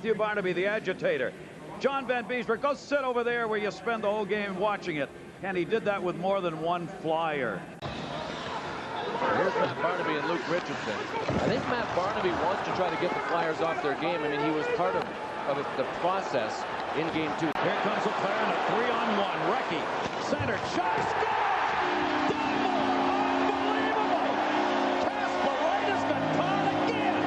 Matthew Barnaby, the agitator. John Van Beesbrook, go sit over there where you spend the whole game watching it. And he did that with more than one flyer. Here's Matt Barnaby and Luke Richardson. I think Matt Barnaby wants to try to get the Flyers off their game. I mean, he was part of the process in Game 2. Here comes LeClaire in a 3-on-1. Recchi, center, shot, score! Double! Unbelievable! Kasparaitis got caught again!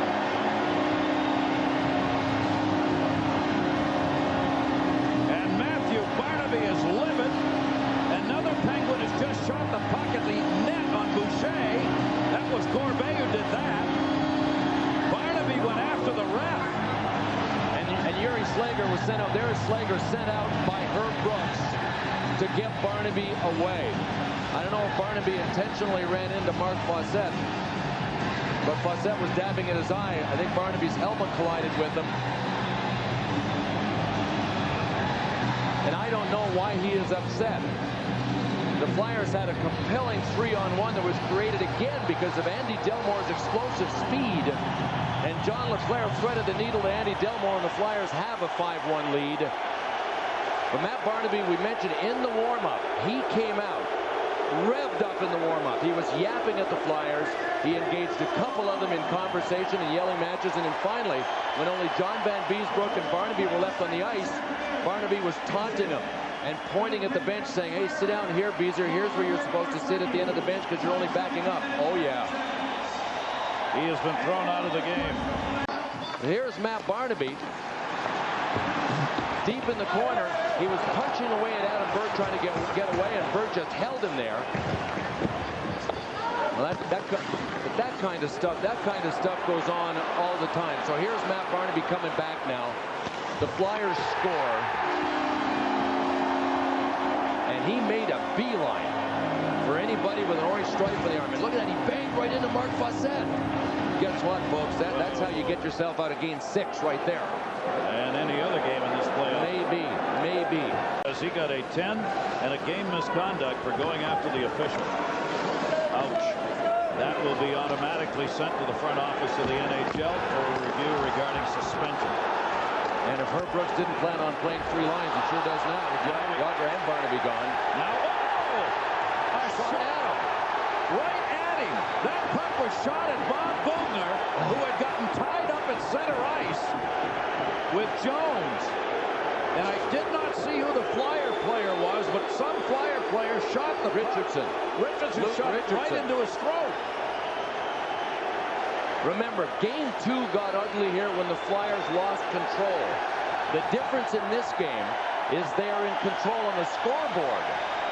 And Matthew Barnaby is livid. Another Penguin has just shot the puck at the net on Boucher. That was Corbet who did that. Barnaby went after the ref. And Yuri Slager was sent out. There is Slager sent out by Herb Brooks to get Barnaby away. I don't know if Barnaby intentionally ran into Mark Fawcett, but Fawcett was dabbing at his eye. I think Barnaby's helmet collided with him. And I don't know why he is upset. The Flyers had a compelling 3-on-1 that was created again because of Andy Delmore's explosive speed. And John LeClaire threaded the needle to Andy Delmore, and the Flyers have a 5-1 lead. But Matt Barnaby, we mentioned in the warm-up, he came out, revved up in the warm-up. He was yapping at the Flyers. He engaged a couple of them in conversation and yelling matches. And then finally, when only John Van Beesbrook and Barnaby were left on the ice, Barnaby was taunting him and pointing at the bench, saying, hey, sit down here, Beezer. Here's where you're supposed to sit at the end of the bench because you're only backing up. Oh, yeah. He has been thrown out of the game. Here's Matt Barnaby. Deep in the corner. He was punching away at Adam Bird trying to get away, and Bird just held him there. Well, that kind of stuff goes on all the time. So here's Matt Barnaby coming back now. The Flyers score. And he made a beeline for anybody with an orange stripe for the arm. And look at that, he banged right into Mark Fawcett. Guess what, folks? That's how you get yourself out of Game 6 right there. And any other game in this playoff. Maybe. Because he got a 10 and a game misconduct for going after the official. Ouch. That will be automatically sent to the front office of the NHL for a review regarding suspension. And if Herb Brooks didn't plan on playing 3 lines, he sure does now with Yager and Barnaby gone. Now, a shot right at him. That puck was shot at Bob Boughner, who had gotten tied up at center ice with Jones. And I did not see who the Flyer player was, but some Flyer player shot the Richardson. Richardson shot right into his throat. Remember, Game 2 got ugly here when the Flyers lost control. The difference in this game is they are in control on the scoreboard.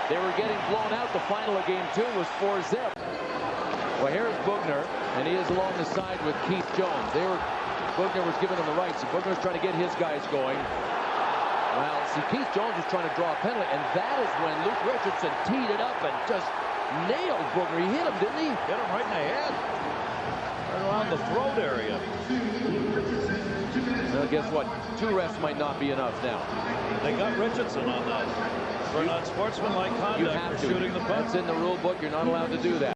They were getting blown out. The final of Game 2 was 4-0. Well, here's Boughner, and he is along the side with Keith Jones. Boughner was giving him the rights. Boughner was trying to get his guys going. Well, see, Keith Jones was trying to draw a penalty, and that is when Luke Richardson teed it up and just nailed Boughner. He hit him, didn't he? Hit him right in the head. Right around the throat area. Well, guess what? 2 refs might not be enough now. They got Richardson on that. For unsportsmanlike conduct for shooting the puck. That's in the rule book. You're not allowed to do that.